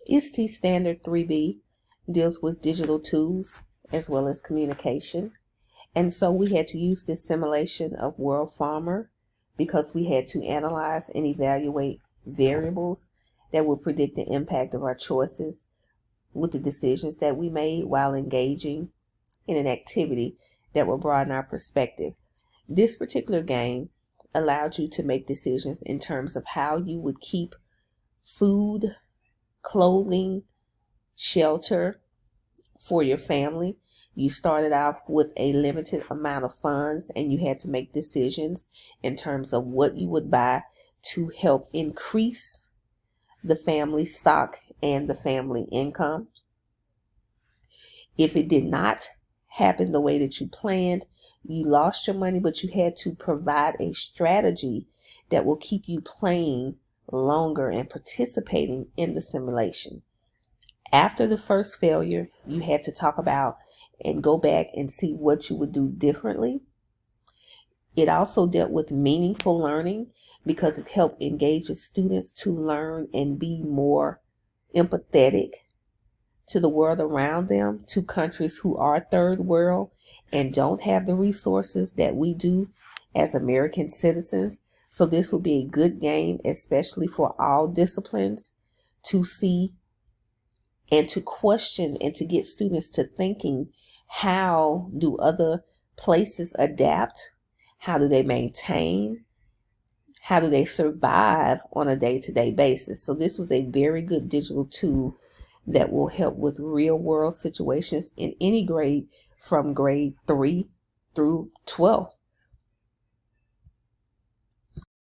ISTE Standard 3B deals with digital tools as well as communication. And so we had to use this simulation of World Farmer because we had to analyze and evaluate variables that would predict the impact of our choices with the decisions that we made while engaging in an activity that will broaden our perspective. This particular game allowed you to make decisions in terms of how you would keep food, clothing, shelter for your family. You started off with a limited amount of funds and you had to make decisions in terms of what you would buy to help increase the family stock and the family income. If it did not happen the way that you planned, you lost your money, but you had to provide a strategy that will keep you playing longer and participating in the simulation. After the first failure, you had to talk about and go back and see what you would do differently. It also dealt with meaningful learning because it helped engage the students to learn and be more empathetic to the world around them, to countries who are third world and don't have the resources that we do as American citizens. So this would be a good game, especially for all disciplines, to see and to question and to get students to thinking, how do other places adapt? How do they maintain? How do they survive on a day-to-day basis? So this was a very good digital tool that will help with real world situations in any grade from grade 3 through 12th.